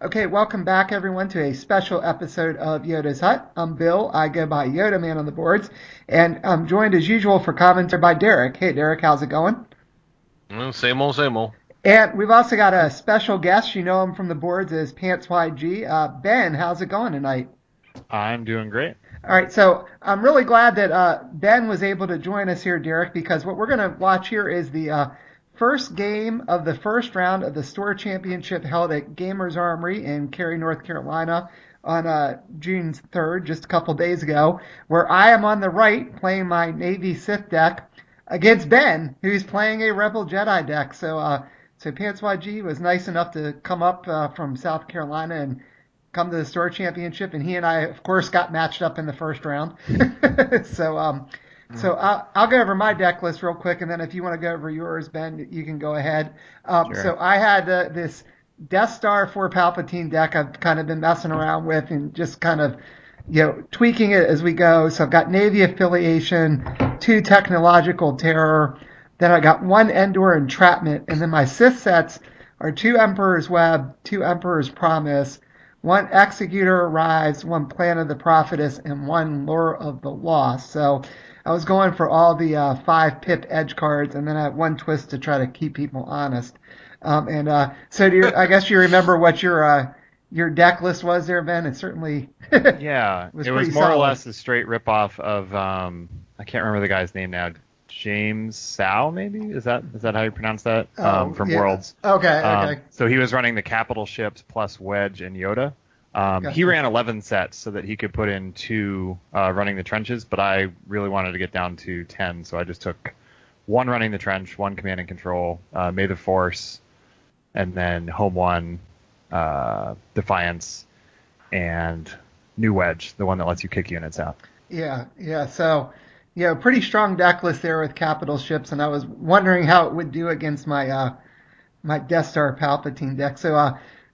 Okay, welcome back everyone to a special episode of Yoda's Hut. I'm Bill. I go by Yodaman on the boards, and I'm joined as usual for commentary by Derek. Hey Derek, how's it going? Same old, same old. And we've also got a special guest. You know him from the boards as pantsyg. Ben, how's it going tonight? I'm doing great. All right, so I'm really glad that Ben was able to join us here, Derek, because what we're going to watch here is the first game of the first round of the store championship held at Gamers Armory in Cary, North Carolina on June 3rd, just a couple days ago, where I am on the right playing my Navy Sith deck against Ben, who's playing a Rebel Jedi deck. So pantsyg was nice enough to come up from South Carolina and come to the store championship, and he and I, of course, got matched up in the first round. So I'll go over my deck list real quick, and then if you want to go over yours, Ben, you can go ahead. Sure. So I had this Death Star for Palpatine deck I've kind of been messing around with and just kind of, tweaking it as we go. So I've got Navy Affiliation, 2 Technological Terror, then I got 1 Endor Entrapment, and then my Sith sets are 2 Emperor's Web, 2 Emperor's Promise, 1 Executor Arrives, 1 Plan of the Prophetess, and 1 Lure of the Lost. So I was going for all the 5 pip edge cards, and then I had 1 twist to try to keep people honest. I guess you remember what your deck list was there, Ben? It certainly Yeah, was it was pretty more or solid. less a straight ripoff of I can't remember the guy's name now. James Sow, maybe? Is that how you pronounce that? From Yeah. Worlds. Okay. So he was running the capital ships plus Wedge and Yoda. Gotcha. He ran 11 sets so that he could put in 2 running the trenches, but I really wanted to get down to 10, so I just took 1 running the trench, 1 command and control, May the Force, and then Home 1, Defiance, and New Wedge, the one that lets you kick units out. Yeah. So, pretty strong deck list there with capital ships, and I was wondering how it would do against my my Death Star Palpatine deck.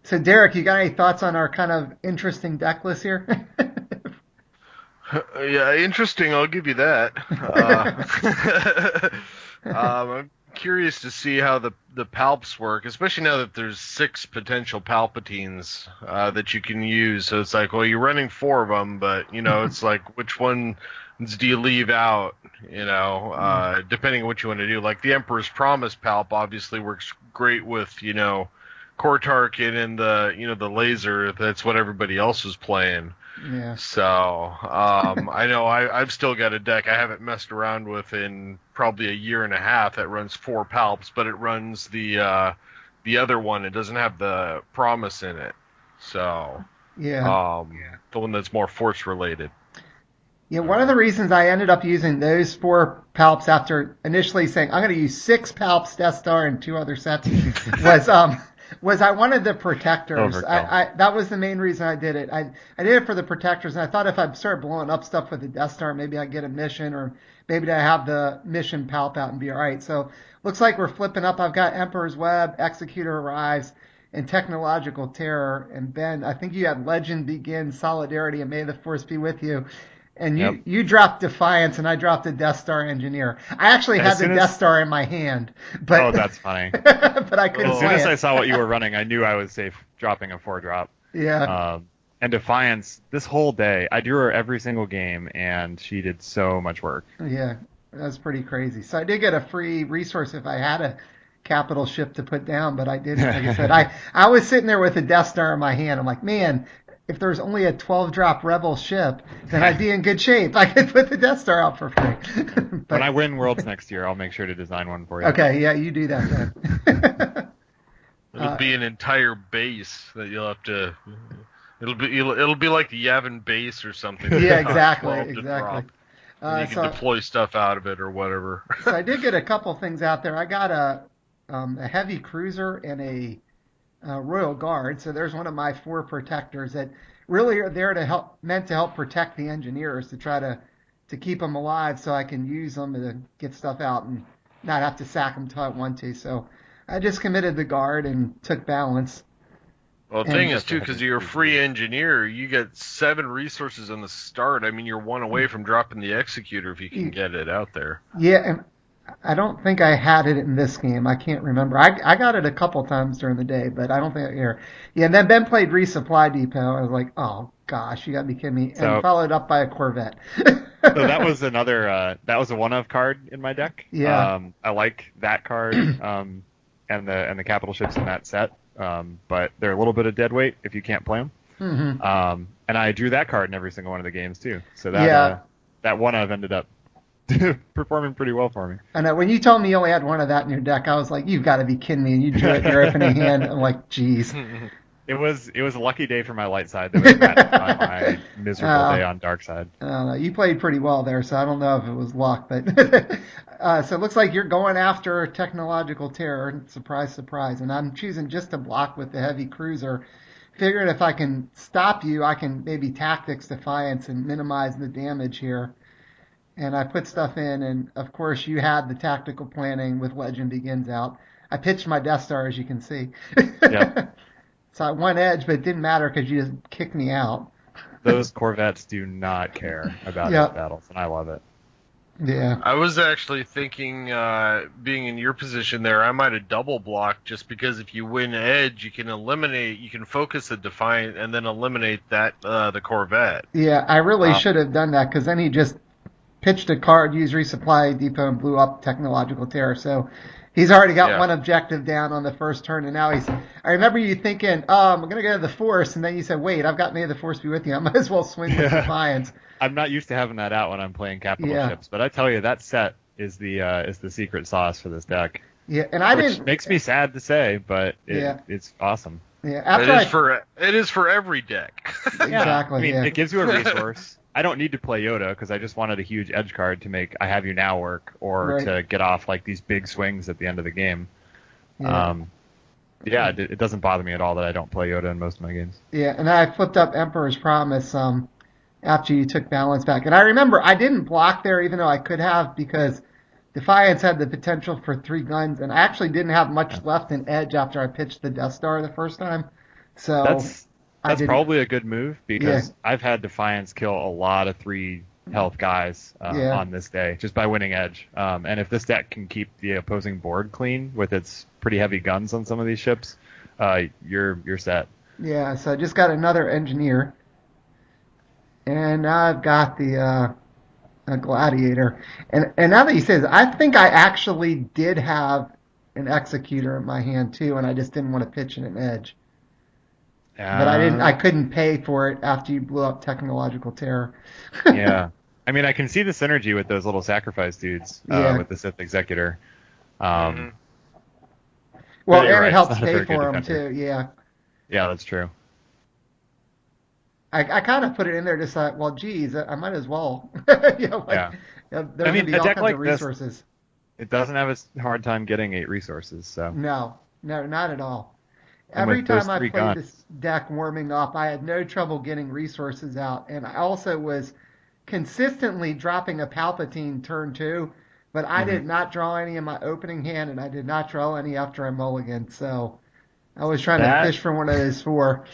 So Derek, you got any thoughts on our kind of interesting deck list here? Yeah, interesting. I'll give you that. I'm curious to see how the palps work, especially now that there's 6 potential Palpatines that you can use. So it's like, well, you're running 4 of them, but it's like, which ones do you leave out? Depending on what you want to do. Like the Emperor's Promise palp obviously works great with Core Tarkin and the laser. That's what everybody else was playing. Yeah. So I know I've still got a deck I haven't messed around with in probably a year and a half that runs 4 palps, but it runs the other one. It doesn't have the promise in it. So Yeah. the one that's more force related. Yeah, one of the reasons I ended up using those 4 palps after initially saying I'm going to use 6 palps, Death Star, and 2 other sets was I wanted the protectors. Overkill. That was the main reason I did it. I did it for the protectors, and I thought if I started blowing up stuff with the Death Star, maybe I'd get a mission, or maybe I have the mission palp out and be all right. So looks like we're flipping up. I've got Emperor's Web, Executor Arrives, and Technological Terror. And Ben, I think you had Legend Begins, Solidarity, and May the Force be with you. And you dropped Defiance, and I dropped the Death Star Engineer. I actually had the Death Star in my hand, but Oh, that's funny. but I couldn't As soon play as I it. saw what you were running, I knew I was safe dropping a 4-drop. Yeah. And Defiance, this whole day, I drew her every single game, and she did so much work. Yeah, that's pretty crazy. So I did get a free resource if I had a capital ship to put down, but I didn't. Like I said, I was sitting there with a Death Star in my hand. I'm like, man, if there's only a 12-drop Rebel ship, then I'd be in good shape. I could put the Death Star out for free. When I win Worlds next year, I'll make sure to design one for you. Okay, yeah, you do that then. It'll be an entire base that you'll have to. It'll be like the Yavin base or something. Yeah, exactly. And you can So deploy stuff out of it or whatever. So I did get a couple things out there. I got a heavy cruiser and a Royal Guard. So there's one of my 4 protectors that really are there to meant to help protect the engineers, to try to keep them alive, so I can use them to get stuff out and not have to sack them till I want to. So I just committed the Guard and took balance. Well, the thing is, too, because you're a free engineer, you get 7 resources on the start. I mean, you're 1 away from dropping the Executor if you can get it out there. Yeah, and I don't think I had it in this game. I can't remember. I got it a couple times during the day, but I don't think here. Yeah, and then Ben played Resupply Depot. I was like, oh gosh, you got to be kidding me. And So followed up by a Corvette. so that was another that was a one-of card in my deck. Yeah. I like that card and the capital ships in that set, but they're a little bit of dead weight if you can't play them. Mm-hmm. And I drew that card in every single one of the games too. So that Yeah. That one-of ended up performing pretty well for me. And when you told me you only had one of that in your deck, I was like, you've got to be kidding me. And you drew it in your opening hand. I'm like, geez. It was a lucky day for my light side that was matched by my miserable day on dark side. You played pretty well there, so I don't know if it was luck, but so it looks like you're going after technological terror. Surprise, surprise. And I'm choosing just to block with the heavy cruiser. Figuring if I can stop you, I can maybe tactics defiance and minimize the damage here. And I put stuff in, and of course you had the tactical planning with Legend Begins out. I pitched my Death Star, as you can see. Yep. So I won edge, but it didn't matter because you just kicked me out. Those Corvettes do not care about Yep. these battles, and I love it. Yeah. I was actually thinking, being in your position there, I might have double blocked just because if you win edge, you can focus the Defiant and then eliminate that the Corvette. Yeah, I really should have done that because then he just pitched a card, used Resupply Depot, and blew up Technological Terror. So he's already got one objective down on the first turn, and now he's. I remember you thinking, I'm going to go to the Force, and then you said, wait, I've got May the Force be with you. I might as well swing with Defiance. I'm not used to having that out when I'm playing capital Yeah. ships, but I tell you, that set is the secret sauce for this deck. Yeah, and Which makes me sad to say, but it's awesome. Yeah, after it is for every deck. Exactly. I mean, it gives you a resource. I don't need to play Yoda because I just wanted a huge edge card to make I Have You Now work or to get off like these big swings at the end of the game. Yeah. It doesn't bother me at all that I don't play Yoda in most of my games. Yeah, and I flipped up Emperor's Promise after you took balance back. And I remember I didn't block there even though I could have because Defiance had the potential for 3 guns, and I actually didn't have much left in edge after I pitched the Death Star the first time. So that's probably a good move because I've had Defiance kill a lot of 3 health guys on this day just by winning edge. And if this deck can keep the opposing board clean with its pretty heavy guns on some of these ships, you're set. Yeah, so I just got another engineer, and now I've got the a gladiator. And now that he says, I think I actually did have an executor in my hand too, and I just didn't want to pitch in an edge. But I couldn't pay for it after you blew up Technological Terror. Yeah. I mean, I can see the synergy with those little sacrifice dudes with the Sith Executor. Well, Aaron helps pay for them too, yeah. Yeah, that's true. I kind of put it in there just like, well, geez, I might as well. There's going to be all kinds of resources. It doesn't have a hard time getting 8 resources, so. No, not at all. Every time I played this deck warming up, I had no trouble getting resources out, and I also was consistently dropping a Palpatine turn 2, but I did not draw any in my opening hand, and I did not draw any after I mulliganed, so I was trying to fish for one of those 4.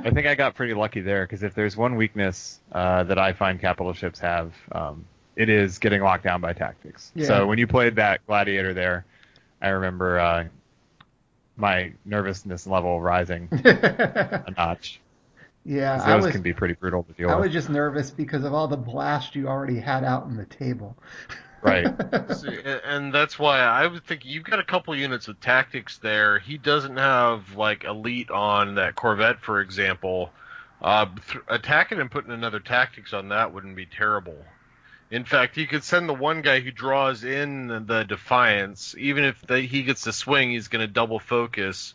I think I got pretty lucky there, because if there's one weakness that I find capital ships have, it is getting locked down by tactics. Yeah. So when you played that Gladiator there, I remember my nervousness level rising a notch. Yeah, those can be pretty brutal to deal with. I was just nervous because of all the blast you already had out on the table. Right. See, and that's why I would think you've got a couple units of tactics there. He doesn't have like elite on that Corvette, for example. Attacking and putting another tactics on that wouldn't be terrible. In fact, you could send the one guy who draws in the Defiance. Even if he gets to swing, he's going to double focus.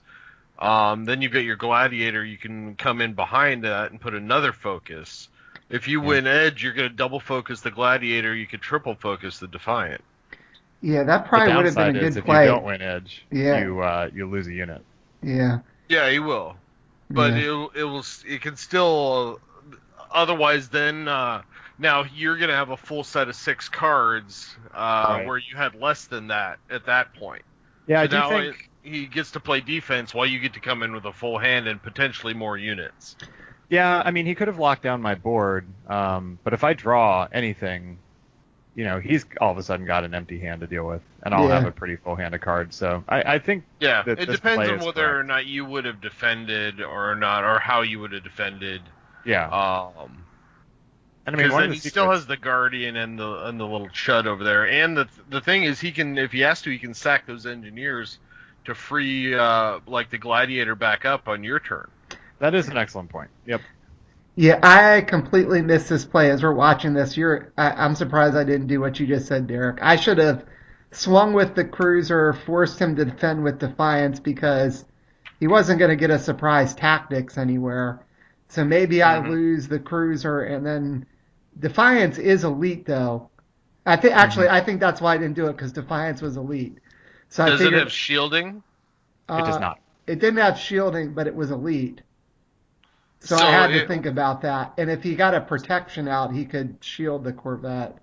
Then you've got your Gladiator. You can come in behind that and put another focus. If you win edge, you're going to double focus the Gladiator. You could triple focus the Defiant. Yeah, that probably would have been a good play. If you don't win edge, you lose a unit. Yeah. Yeah, he will. But it can still. Otherwise, then now you're going to have a full set of 6 cards where you had less than that at that point. Yeah, so I do think he gets to play defense while you get to come in with a full hand and potentially more units. Yeah, I mean, he could have locked down my board, but if I draw anything, he's all of a sudden got an empty hand to deal with, and I'll have a pretty full hand of cards. So I think that it this depends play on is whether correct. or not you would have defended or not, or how you would have defended. Yeah. And I mean, Because one then of the he still secrets, has the guardian and the little chud over there, and the thing is, he can, if he has to, he can sack those engineers to free like the gladiator back up on your turn. that is an excellent point. Yep. Yeah, I completely missed this play as we're watching this. I'm surprised I didn't do what you just said, Derek. I should have swung with the cruiser, forced him to defend with Defiance because he wasn't going to get a surprise tactics anywhere. So maybe I lose the cruiser, and then Defiance is elite though. I think that's why I didn't do it, because Defiance was elite. So I Does it figured have shielding? It does not. it didn't have shielding, but it was elite. So So I had to think about that. And if he got a protection out, he could shield the Corvette.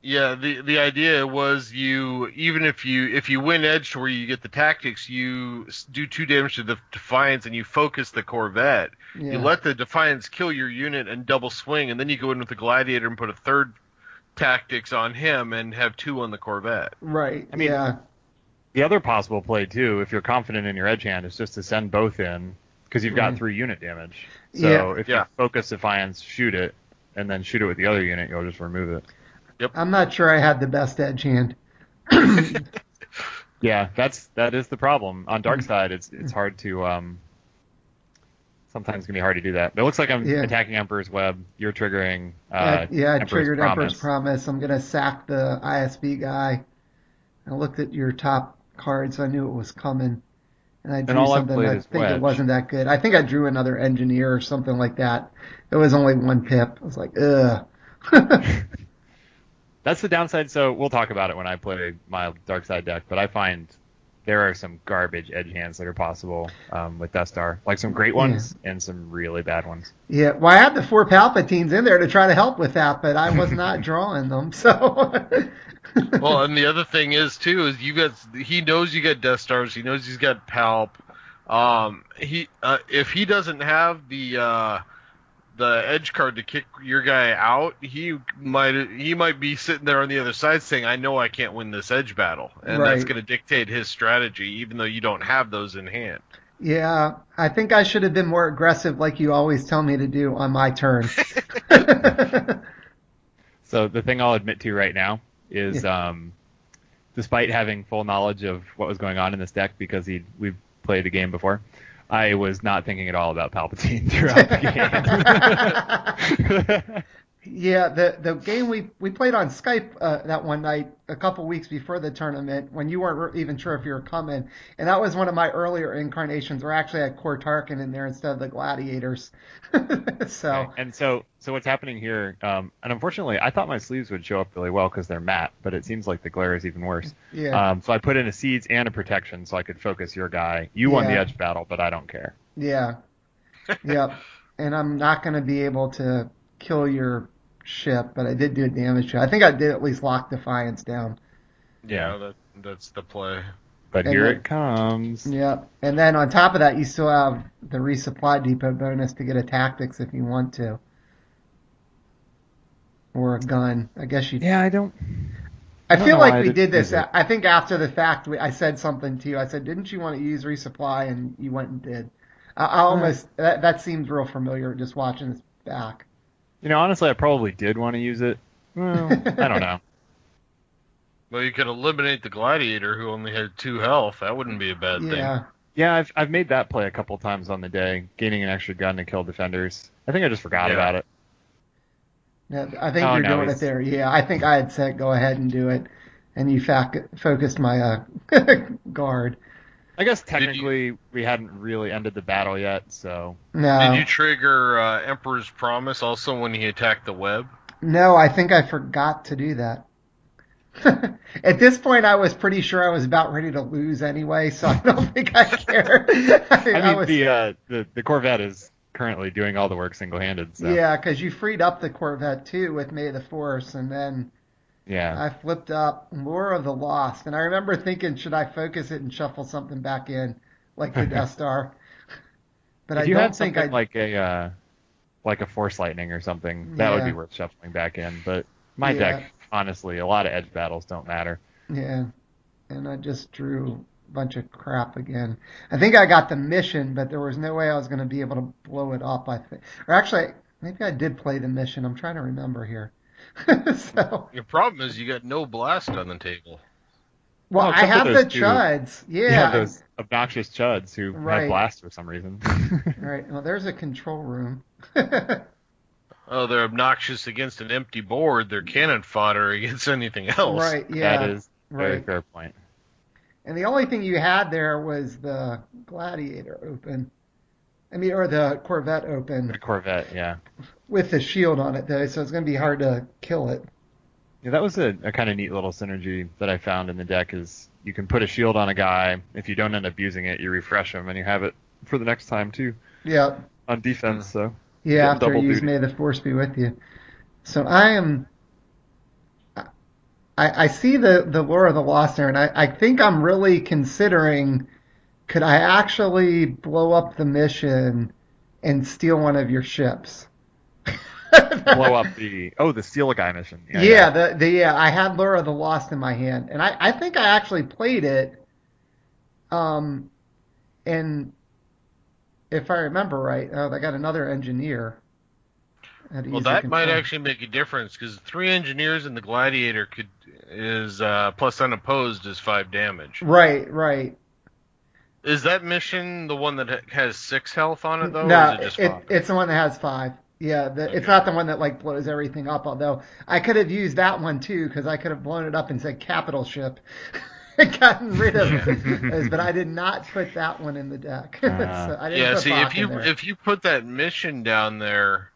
Yeah, the idea was even if you win edge to where you get the tactics, you do 2 damage to the Defiance and you focus the Corvette. Yeah. You let the Defiance kill your unit and double swing, and then you go in with the Gladiator and put a 3rd tactics on him and have 2 on the Corvette. Right. I mean, yeah. The other possible play too, if you're confident in your edge hand, is just to send both in because you've got 3 unit damage. So if you focus Defiance, shoot it, and then shoot it with the other unit, you'll just remove it. Yep. I'm not sure I had the best edge hand. Yeah, that is the problem. On dark side, it's hard to sometimes it can be hard to do that. But it looks like I'm attacking Emperor's Web. You're triggering I Emperor's triggered Promise. Emperor's Promise. I'm gonna sack the ISB guy. I looked at your top card, so I knew it was coming. And I drew something I think it wasn't that good. I think I drew another engineer or something like that. It was only 1 pip. I was like, ugh. That's the downside. So we'll talk about it when I play my dark side deck. But I find there are some garbage edge hands that are possible with Death Star, like some great ones and some really bad ones. Yeah, well, I had the 4 Palpatines in there to try to help with that, but I was not drawing them. So. Well, and the other thing is too is he knows you got Death Stars. He knows he's got Palp. If he doesn't have the edge card to kick your guy out, he might be sitting there on the other side saying, "I know I can't win this edge battle," and that's going to dictate his strategy, even though you don't have those in hand. Yeah, I think I should have been more aggressive, like you always tell me to do on my turn. So the thing I'll admit to right now is, despite having full knowledge of what was going on in this deck because we've played the game before, I was not thinking at all about Palpatine throughout the game. Yeah, the game we played on Skype that one night a couple weeks before the tournament when you weren't even sure if you were coming, and that was one of my earlier incarnations where I actually had Core Tarkin in there instead of the Gladiators. So okay. And so what's happening here? And unfortunately, I thought my sleeves would show up really well because they're matte, but it seems like the glare is even worse. Yeah. So I put in a seeds and a protection so I could focus your guy. You won the edge battle, but I don't care. Yeah. Yep. And I'm not going to be able to kill your ship, but I did do damage to it. I think I did at least lock Defiance down. Yeah, that's the play. But here it comes. Yep. And then on top of that, you still have the resupply depot bonus to get a tactics if you want to. Or a gun. I guess you... Yeah, I feel like we did this. I think after the fact, I said something to you. I said, didn't you want to use resupply? And you went and did. I almost... That seems real familiar just watching this back. Honestly, I probably did want to use it. Well, I don't know. Well, you could eliminate the Gladiator who only had 2 health. That wouldn't be a bad thing. Yeah, I've made that play a couple times on the day, gaining an extra gun to kill defenders. I think I just forgot about it. Yeah, I think you're doing it there. Yeah, I think I had said go ahead and do it, and you focused my guard. I guess technically we hadn't really ended the battle yet, so... No. Did you trigger Emperor's Promise also when he attacked the web? No, I think I forgot to do that. At this point, I was pretty sure I was about ready to lose anyway, so I don't think I cared. The Corvette is currently doing all the work single-handed. So. Yeah, because you freed up the Corvette, too, with May the Force, and then... Yeah. I flipped up Lure of the Lost, and I remember thinking, should I focus it and shuffle something back in, like the Death Star? But if you had something like a Force Lightning or something, that would be worth shuffling back in. But my deck honestly. A lot of edge battles don't matter. Yeah, and I just drew a bunch of crap again. I think I got the mission, but there was no way I was going to be able to blow it up. I think, or actually, maybe I did play the mission. I'm trying to remember here. So, Your problem is you got no blast on the table. well, I except for have those the two. chuds. Yeah, Yeah, those obnoxious chuds who Right. had blast for some reason. right. Well, there's a control room. Oh, they're obnoxious against an empty board. They're cannon fodder against anything else. Right. Yeah. That is a very right. fair point. And the only thing you had there was the Gladiator open. I mean, or the Corvette open The Corvette, yeah. with the shield on it, though, so it's going to be hard to kill it. Yeah, that was a kind of neat little synergy that I found in the deck is you can put a shield on a guy. If you don't end up using it, you refresh him, and you have it for the next time, too, Yeah. on defense. So Yeah, after double you use duty. May the Force be with you. So I see the Lure of the Lost there, and I think I'm really considering, could I actually blow up the mission and steal one of your ships? Blow up the steal a guy mission. Yeah, I had Lure of the Lost in my hand, and I think I actually played it, and if I remember right, I got another engineer. Well, that might actually make a difference because 3 engineers in the Gladiator is plus unopposed is 5 damage. Right. Is that mission the one that has 6 health on it though? No, or is it just 5? it's the one that has 5. Yeah, it's Okay. not the one that like blows everything up. Although I could have used that one too because I could have blown it up and said capital ship and gotten rid of it. But I did not put that one in the deck. So I didn't Yeah, put see, Bach in there. if you put that mission down there,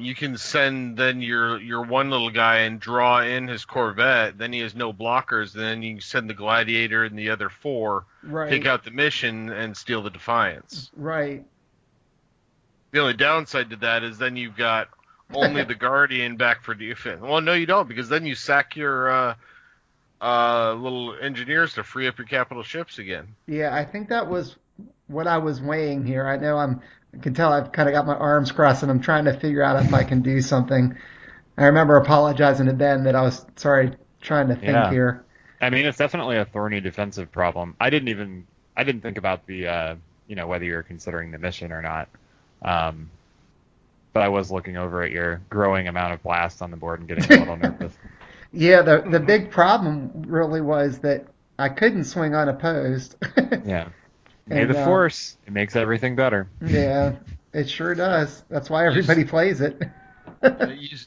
you can send then your one little guy and draw in his Corvette. Then he has no blockers. Then you can send the Gladiator and the other 4, Right. take out the mission and steal the Defiance. Right. The only downside to that is then you've got only the Guardian back for defense. Well, no, you don't, because then you sack your little engineers to free up your capital ships again. Yeah, I think that was what I was weighing here. I know I can tell I've kind of got my arms crossed and I'm trying to figure out if I can do something. I remember apologizing to Ben that I was trying to think here. I mean, it's definitely a thorny defensive problem. I didn't think about the whether you're considering the mission or not. But I was looking over at your growing amount of blast on the board and getting a little nervous. Yeah, the big problem really was that I couldn't swing unopposed. Yeah. May And, the Force, it makes everything better. Yeah, it sure does. That's why everybody plays it.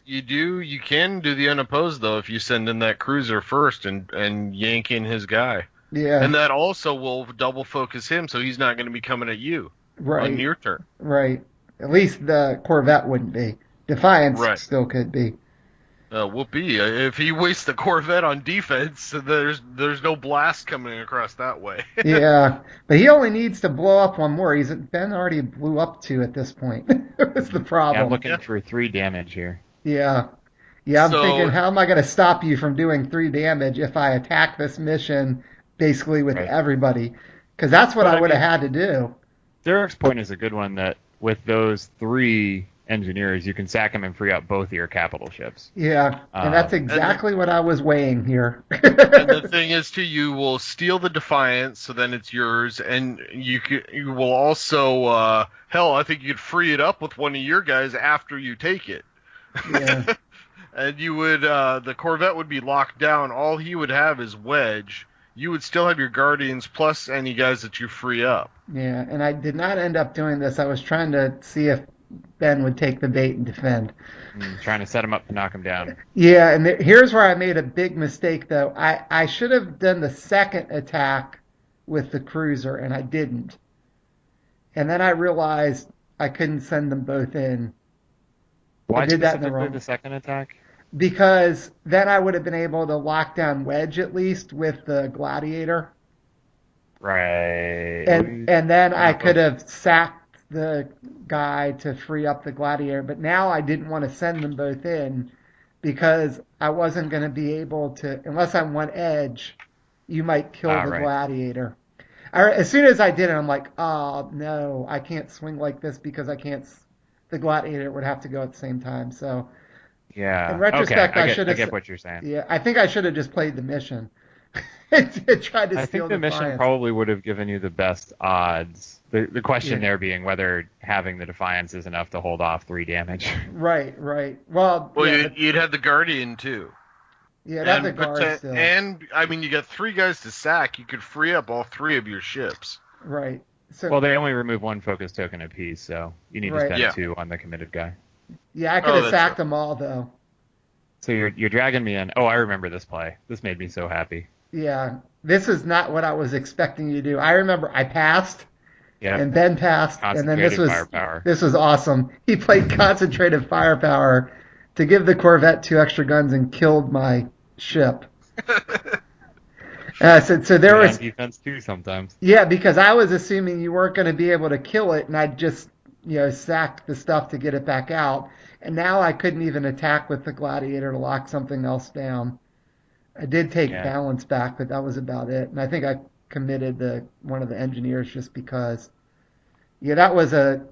You can do the unopposed though if you send in that cruiser first and yank in his guy. Yeah. And that also will double focus him, so he's not going to be coming at you Right. on your turn. Right. At least the Corvette wouldn't be. Defiance Right. still could be. Whoopee! If he wastes the Corvette on defense, there's no blast coming across that way. Yeah, but he only needs to blow up one more. Ben already blew up 2 at this point. That's the problem. Yeah, I'm looking for 3 damage here. Yeah. I'm So- thinking, how am I going to stop you from doing 3 damage if I attack this mission basically with Right. everybody? Because that's what But I I would have mean- had to do. Derek's point is a good one that with those 3 engineers, you can sack them and free up both of your capital ships. Yeah, and that's exactly what I was weighing here. And the thing is, too, you will steal the Defiance, so then it's yours, and you will also, hell, I think you could free it up with one of your guys after you take it. Yeah. And you would, the Corvette would be locked down. All he would have is Wedge. You would still have your Guardians plus any guys that you free up. Yeah, and I did not end up doing this. I was trying to see if Ben would take the bait and defend. Trying to set him up to knock him down. Yeah, and here's where I made a big mistake, though. I should have done the second attack with the cruiser, and I didn't. And then I realized I couldn't send them both in. Why I did that in the specifically wrong. the second attack? Because then I would have been able to lock down Wedge at least with the Gladiator. Right. And then I could have sacked the guy to free up the Gladiator. But now I didn't want to send them both in because I wasn't going to be able to, unless I'm one edge, you might kill the right. Gladiator. As soon as I did it, I'm like, oh, no, I can't swing like this because I can't, the Gladiator would have to go at the same time. So Yeah. In retrospect, Okay. I should I have. get what you're saying. Yeah, I think I should have just played the mission and tried to I steal think the mission Defiance. probably would have given you the best odds. The question Yeah. there being whether having the Defiance is enough to hold off 3 damage. Right, right. Well, Well, yeah, but, you'd have the Guardian too. yeah, that's a And guard still. and I mean, you got 3 guys to sack. You could free up all 3 of your ships. Right. So, Well, they only remove 1 focus token apiece, so you need to Right. spend Yeah. 2 on the committed guy. yeah, I could have that's sacked true. them all though. So you're dragging me in. Oh, I remember this play. This made me so happy. Yeah, this is not what I was expecting you to do. I remember I passed, Yeah. and Ben passed, and then this Concentrated was firepower. this was awesome. He played concentrated firepower to give the Corvette 2 extra guns and killed my ship. And I said, so there was, defense too sometimes. yeah, because I was assuming you weren't going to be able to kill it, and I just, sacked the stuff to get it back out. And now I couldn't even attack with the Gladiator to lock something else down. I did take Yeah. balance back, but that was about it. And I think I committed one of the engineers just because. Yeah,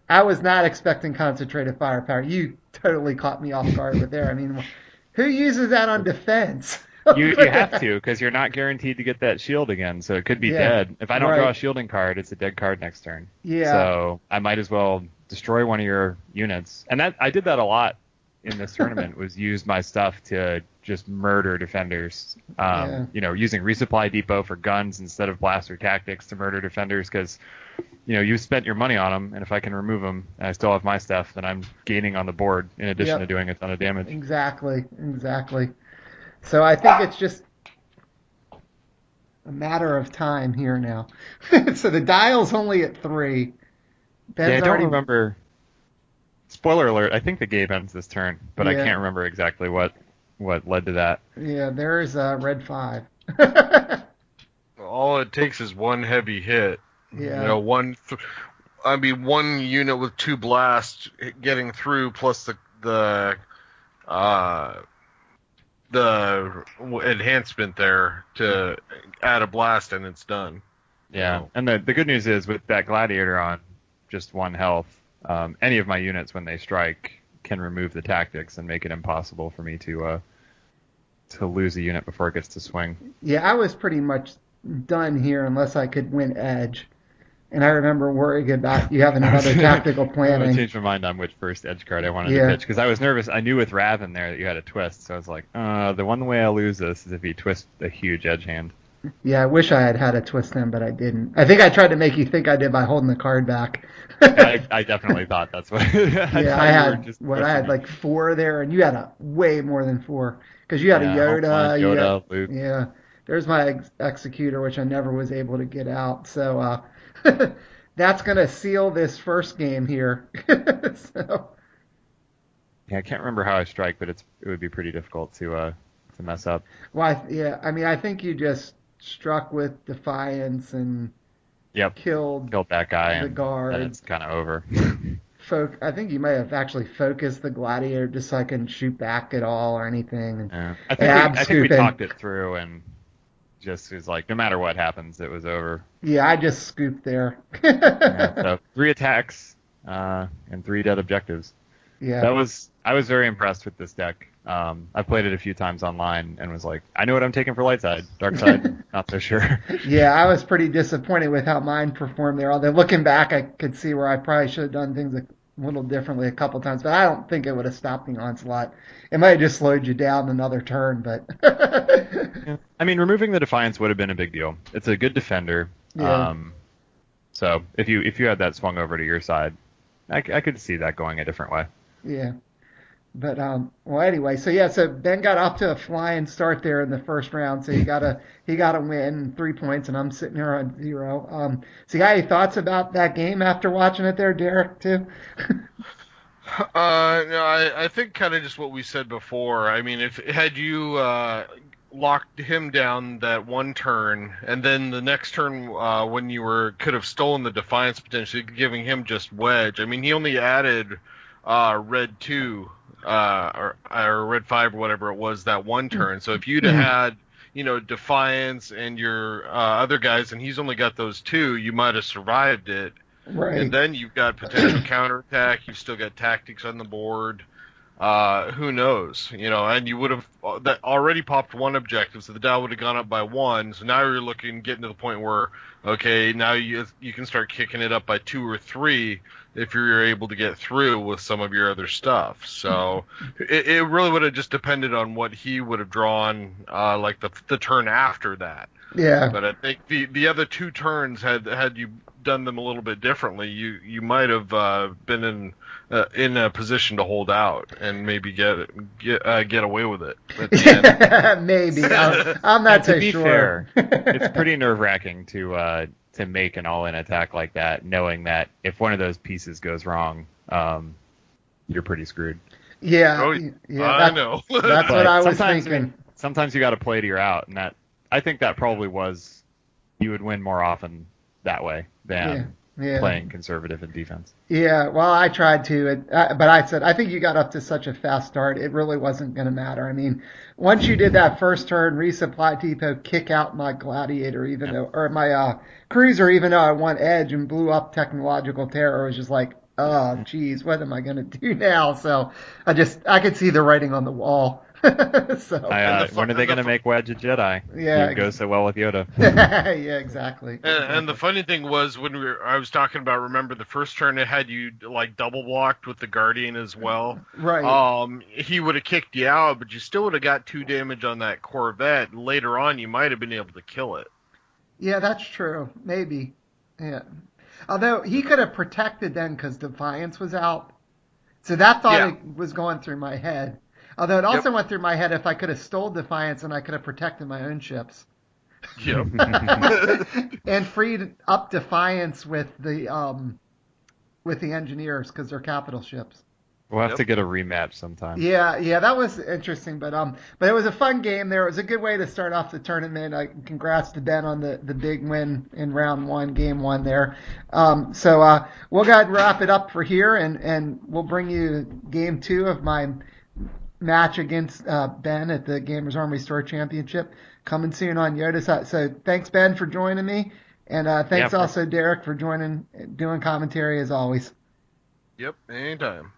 I was not expecting concentrated firepower. You totally caught me off guard with there. I mean, who uses that on defense? You have to, because you're not guaranteed to get that shield again, so it could be Yeah, dead. If I don't right. draw a shielding card, it's a dead card next turn. Yeah. So I might as well destroy one of your units. And I did that a lot in this tournament, was use my stuff to just murder defenders. Using resupply depot for guns instead of blaster tactics to murder defenders, because you spent your money on them, and if I can remove them and I still have my stuff, then I'm gaining on the board in addition Yep. to doing a ton of damage. Exactly. So I think it's just a matter of time here now. So the dial's only at 3. Ben's I don't already, remember. Spoiler alert, I think the game ends this turn, but I Yeah. can't remember exactly what led to that. Yeah, there's red 5. All it takes is 1 heavy hit. Yeah. One unit with 2 blasts getting through, plus the enhancement there to add a blast, and it's done. Yeah, and the good news is with that Gladiator on just 1 health, any of my units when they strike can remove the tactics and make it impossible for me to lose a unit before it gets to swing. Yeah, I was pretty much done here unless I could win edge. And I remember worrying about you having another tactical I planning. changed my mind on which first edge card I wanted Yeah. to pitch, because I was nervous. I knew with Raven there that you had a twist, so I was like, the one way I'll lose this is if you twist a huge edge hand. Yeah, I wish I had a twist then, but I didn't. I think I tried to make you think I did by holding the card back. I definitely thought that's what. Yeah, I had like 4 there, and you had way more than 4 because you had a Yoda. Yoda, Luke. Yeah, there's my executor, which I never was able to get out. So that's gonna seal this first game here. So Yeah, I can't remember how I strike, but it would be pretty difficult to mess up. well, I think you just struck with Defiance and Yep. killed That guy, the and guard. then it's kind of over. I think you may have actually focused the Gladiator just so I couldn't shoot back at all or anything. And Yeah. I think we scooping. talked it through, and just was like, no matter what happens, it was over. Yeah, I just scooped there. Yeah, so 3 attacks and 3 dead objectives. Yeah. I was very impressed with this deck. I played it a few times online and was like, I know what I'm taking for light side. Dark side, not so sure. Yeah, I was pretty disappointed with how mine performed there. Although looking back, I could see where I probably should have done things a little differently a couple times, but I don't think it would have stopped the onslaught. It might have just slowed you down another turn, but Yeah. I mean, removing the Defiance would have been a big deal. It's a good defender. Yeah. So if you had that swung over to your side, I could see that going a different way. yeah. But well, anyway, so Ben got off to a flying start there in the first round, so he got a win, 3 points, and I'm sitting here on 0. So you got any thoughts about that game after watching it there, Derek, too? No, I think kind of just what we said before. I mean, had you locked him down that one turn, and then the next turn when you could have stolen the Defiance, potentially giving him just wedge. I mean, he only added red 2 or red 5 or whatever it was that one turn. So if you'd have had Defiance and your other guys, and he's only got those 2, you might have survived it. Right. And then you've got potential counterattack. You've still got tactics on the board. who knows? And you would have that already popped one objective, so the Dow would have gone up by one. So now you're getting to the point where, okay, now you can start kicking it up by 2 or 3 if you're able to get through with some of your other stuff. So it really would have just depended on what he would have drawn, like the turn after that. Yeah. But I think the other 2 turns, had you done them a little bit differently, you might have been in a position to hold out and maybe get away with it at the end. Maybe. I'm not so to be sure. fair, it's pretty nerve-wracking to make an all-in attack like that, knowing that if one of those pieces goes wrong, you're pretty screwed. Yeah. Oh, Yeah. I know. That's what I was thinking. Sometimes you got to play to your out, and I think that probably was you would win more often that way than playing conservative in defense. Yeah, well, I tried to, but I said, I think you got up to such a fast start, it really wasn't going to matter. I mean, once you did that first turn, resupply depot, kick out my gladiator, or my cruiser, even though I won edge and blew up technological terror, it was just like, oh, geez, what am I going to do now? So I could see the writing on the wall. When are they going to make Wedge a Jedi? Yeah, it goes so well with Yoda. Yeah, exactly. And the funny thing was I was talking about, remember the first turn it had you like double blocked with the Guardian as well. Right. He would have kicked you out, but you still would have got 2 damage on that Corvette. Later on, you might have been able to kill it. Yeah, that's true. Maybe. Yeah. Although he could have protected then because Defiance was out. So that thought was going through my head. Although it also went through my head if I could have stole Defiance and I could have protected my own ships. Yep. And freed up Defiance with the engineers because they're capital ships. We'll have to get a rematch sometime. Yeah, that was interesting, but it was a fun game there. It was a good way to start off the tournament. Congrats to Ben on the big win in round 1, game 1 there. So we'll wrap it up for here, and we'll bring you game 2 of my match against Ben at the Gamers Armory Store Championship coming soon on Yoda. So thanks, Ben, for joining me, and thanks also, Derek, for doing commentary as always. Yep, anytime.